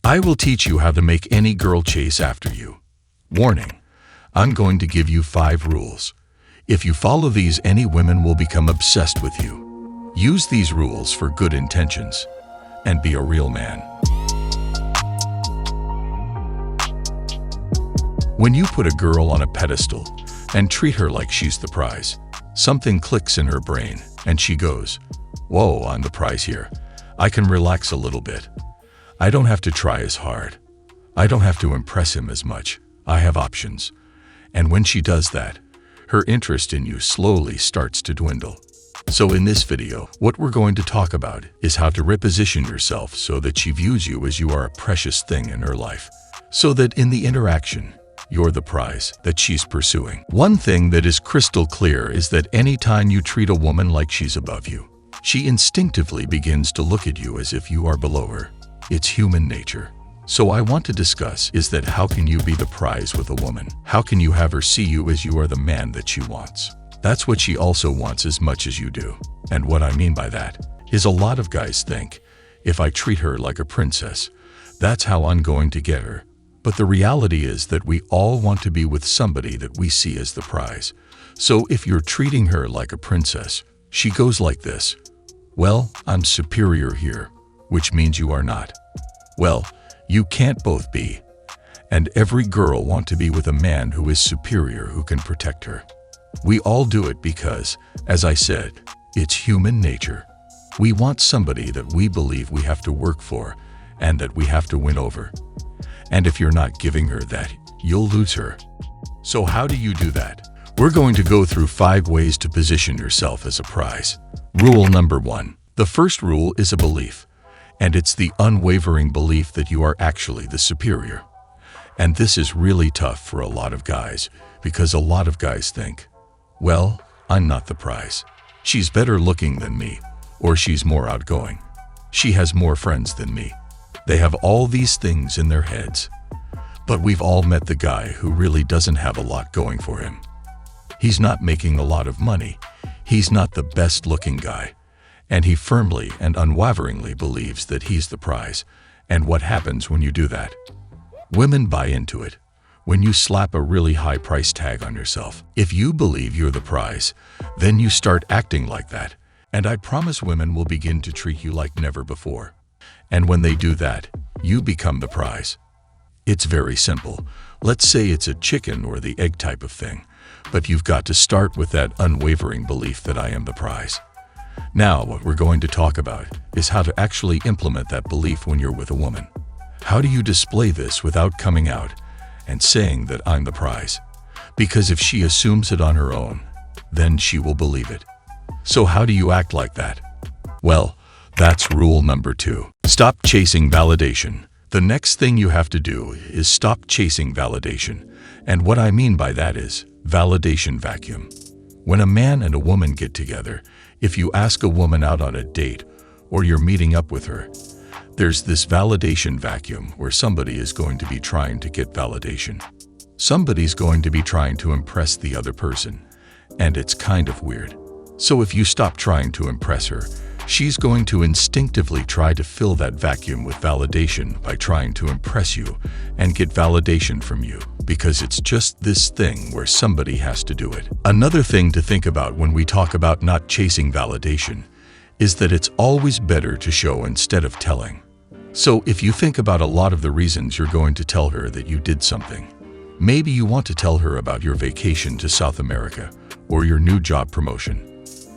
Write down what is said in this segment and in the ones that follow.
I will teach you how to make any girl chase after you. Warning, I'm going to give you 5 rules. If you follow these, any women will become obsessed with you. Use these rules for good intentions and be a real man. When you put a girl on a pedestal and treat her like she's the prize, something clicks in her brain and she goes, "Whoa, I'm the prize here. I can relax a little bit. I don't have to try as hard. I don't have to impress him as much. I have options." And when she does that, her interest in you slowly starts to dwindle. So in this video, what we're going to talk about is how to reposition yourself so that she views you as you are a precious thing in her life, so that in the interaction, you're the prize that she's pursuing. One thing that is crystal clear is that anytime you treat a woman like she's above you, she instinctively begins to look at you as if you are below her. It's human nature. So I want to discuss is that how can you be the prize with a woman? How can you have her see you as you are the man that she wants? That's what she also wants as much as you do. And what I mean by that is a lot of guys think, if I treat her like a princess, that's how I'm going to get her. But the reality is that we all want to be with somebody that we see as the prize. So if you're treating her like a princess, she goes like this: "Well, I'm superior here," which means you are not. Well, you can't both be. And every girl wants to be with a man who is superior, who can protect her. We all do it because, as I said, it's human nature. We want somebody that we believe we have to work for and that we have to win over. And if you're not giving her that, you'll lose her. So how do you do that? We're going to go through 5 ways to position yourself as a prize. Rule number 1. The first rule is a belief, and it's the unwavering belief that you are actually the superior. And this is really tough for a lot of guys, because a lot of guys think, well, I'm not the prize. She's better looking than me, or she's more outgoing. She has more friends than me. They have all these things in their heads. But we've all met the guy who really doesn't have a lot going for him. He's not making a lot of money. He's not the best looking guy. And he firmly and unwaveringly believes that he's the prize. And what happens when you do that? Women buy into it. When you slap a really high price tag on yourself, if you believe you're the prize, then you start acting like that. And I promise women will begin to treat you like never before. And when they do that, you become the prize. It's very simple. Let's say it's a chicken or the egg type of thing, but you've got to start with that unwavering belief that I am the prize. Now, what we're going to talk about is how to actually implement that belief when you're with a woman. How do you display this without coming out and saying that I'm the prize? Because if she assumes it on her own, then she will believe it. So how do you act like that? Well, that's rule number 2. Stop chasing validation. The next thing you have to do is stop chasing validation. And what I mean by that is validation vacuum. When a man and a woman get together, if you ask a woman out on a date or you're meeting up with her, there's this validation vacuum where somebody is going to be trying to get validation. Somebody's going to be trying to impress the other person. And it's kind of weird. So if you stop trying to impress her, she's going to instinctively try to fill that vacuum with validation by trying to impress you and get validation from you, because it's just this thing where somebody has to do it. Another thing to think about when we talk about not chasing validation is that it's always better to show instead of telling. So if you think about a lot of the reasons you're going to tell her that you did something, maybe you want to tell her about your vacation to South America or your new job promotion.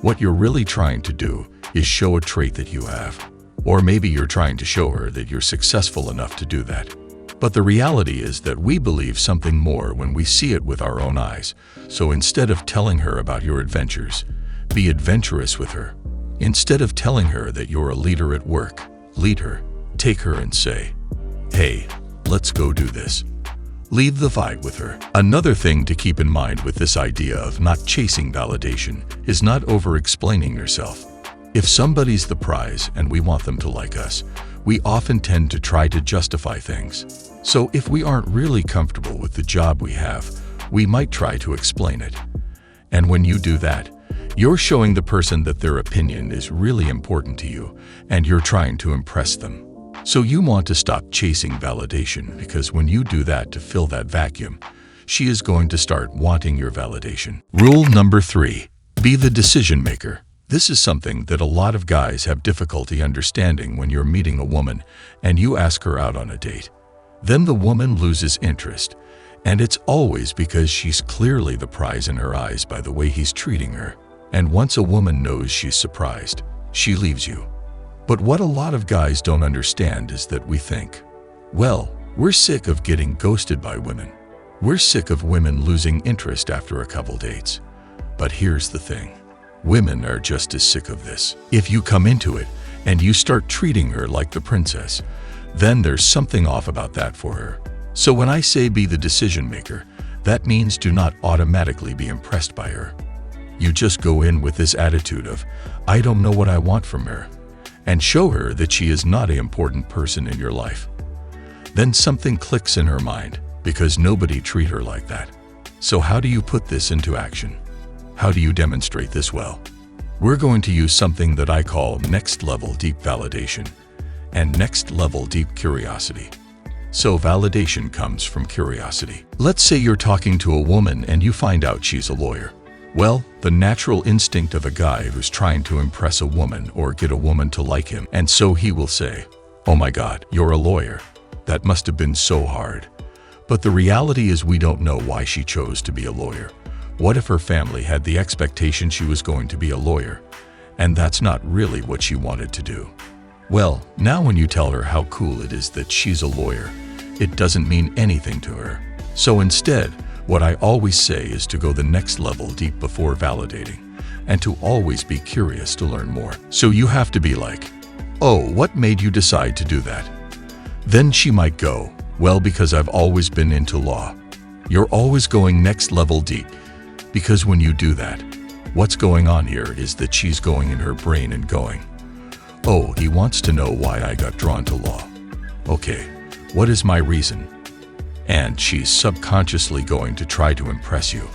What you're really trying to do is show a trait that you have. Or maybe you're trying to show her that you're successful enough to do that. But the reality is that we believe something more when we see it with our own eyes. So instead of telling her about your adventures, be adventurous with her. Instead of telling her that you're a leader at work, lead her. Take her and say, "Hey, let's go do this." Leave the fight with her. Another thing to keep in mind with this idea of not chasing validation is not over-explaining yourself. If somebody's the prize and we want them to like us, we often tend to try to justify things. So if we aren't really comfortable with the job we have, we might try to explain it. And when you do that, you're showing the person that their opinion is really important to you and you're trying to impress them. So you want to stop chasing validation, because when you do that to fill that vacuum, she is going to start wanting your validation. Rule number 3, be the decision maker. This is something that a lot of guys have difficulty understanding when you're meeting a woman and you ask her out on a date. Then the woman loses interest, and it's always because she's clearly the prize in her eyes by the way he's treating her. And once a woman knows she's surprised, she leaves you. But what a lot of guys don't understand is that we think, well, we're sick of getting ghosted by women. We're sick of women losing interest after a couple dates. But here's the thing. Women are just as sick of this. If you come into it and you start treating her like the princess, then there's something off about that for her. So when I say be the decision maker, that means do not automatically be impressed by her. You just go in with this attitude of, I don't know what I want from her, and show her that she is not an important person in your life. Then something clicks in her mind, because nobody treat her like that. So how do you put this into action? How do you demonstrate this well? We're going to use something that I call next level deep validation and next level deep curiosity. So validation comes from curiosity. Let's say you're talking to a woman and you find out she's a lawyer. Well, the natural instinct of a guy who's trying to impress a woman or get a woman to like him, and so he will say, oh my God, you're a lawyer. That must have been so hard. But the reality is we don't know why she chose to be a lawyer. What if her family had the expectation she was going to be a lawyer, and that's not really what she wanted to do? Well, now when you tell her how cool it is that she's a lawyer, it doesn't mean anything to her. So instead, what I always say is to go the next level deep before validating, and to always be curious to learn more. So you have to be like, oh, what made you decide to do that? Then she might go, well, because I've always been into law. You're always going next level deep, because when you do that, what's going on here is that she's going in her brain and going, oh, he wants to know why I got drawn to law. Okay, what is my reason? And she's subconsciously going to try to impress you.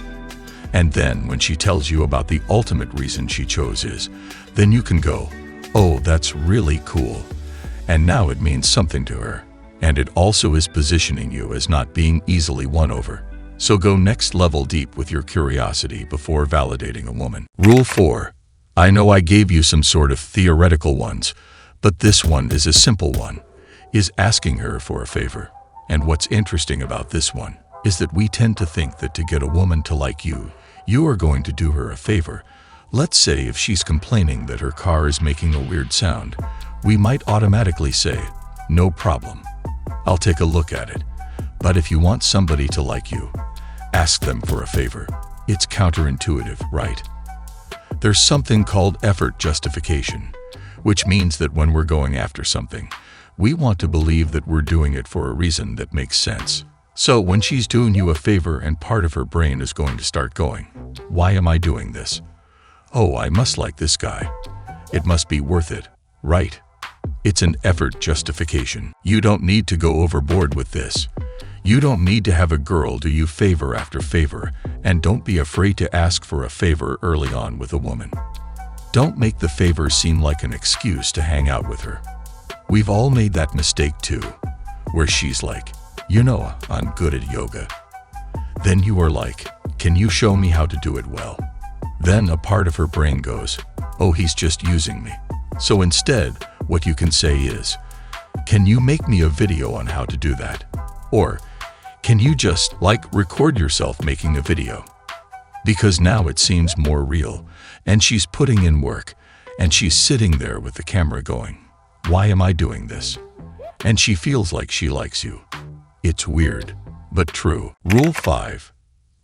And then when she tells you about the ultimate reason she chose is, then you can go, oh, that's really cool. And now it means something to her. And it also is positioning you as not being easily won over. So go next level deep with your curiosity before validating a woman. Rule 4. I know I gave you some sort of theoretical ones, but this one is a simple one, is asking her for a favor. And what's interesting about this one is that we tend to think that to get a woman to like you, you are going to do her a favor. Let's say if she's complaining that her car is making a weird sound, we might automatically say, no problem. I'll take a look at it. But if you want somebody to like you, ask them for a favor. It's counterintuitive, right? There's something called effort justification, which means that when we're going after something, we want to believe that we're doing it for a reason that makes sense. So when she's doing you a favor and part of her brain is going to start going, why am I doing this? Oh, I must like this guy. It must be worth it, right? It's an effort justification. You don't need to go overboard with this. You don't need to have a girl do you favor after favor, and don't be afraid to ask for a favor early on with a woman. Don't make the favor seem like an excuse to hang out with her. We've all made that mistake too, where she's like, you know, I'm good at yoga. Then you are like, can you show me how to do it well? Then a part of her brain goes, oh, he's just using me. So instead, what you can say is, can you make me a video on how to do that? Or, can you just, record yourself making a video? Because now it seems more real, and she's putting in work, and she's sitting there with the camera going, why am I doing this? And she feels like she likes you. It's weird, but true. Rule 5.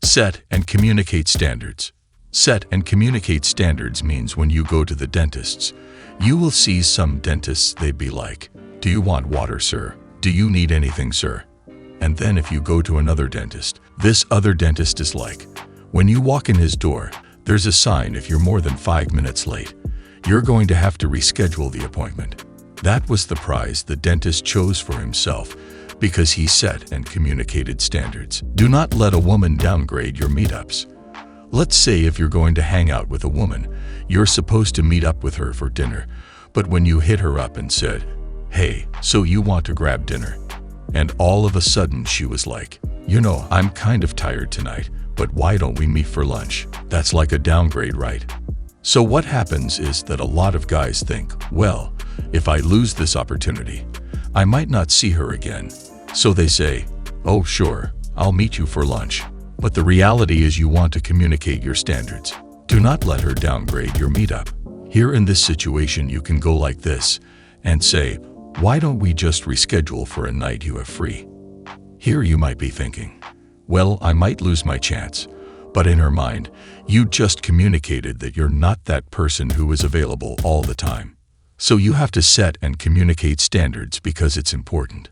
Set and communicate standards. Set and communicate standards means when you go to the dentists, you will see some dentists, they'd be like, do you want water, sir? Do you need anything, sir? And then if you go to another dentist, this other dentist is like, when you walk in his door, there's a sign if you're more than 5 minutes late, you're going to have to reschedule the appointment. That was the prize the dentist chose for himself because he set and communicated standards. Do not let a woman downgrade your meetups. Let's say if you're going to hang out with a woman, you're supposed to meet up with her for dinner, but when you hit her up and said, "Hey, so you want to grab dinner?" And all of a sudden she was like, "I'm kind of tired tonight, but why don't we meet for lunch?" That's like a downgrade, right? So what happens is that a lot of guys think, well, if I lose this opportunity, I might not see her again. So they say, "Oh, sure, I'll meet you for lunch." But the reality is you want to communicate your standards. Do not let her downgrade your meetup. Here in this situation, you can go like this and say, "Why don't we just reschedule for a night you have free?" Here you might be thinking, well, I might lose my chance. But in her mind, you just communicated that you're not that person who is available all the time. So you have to set and communicate standards because it's important.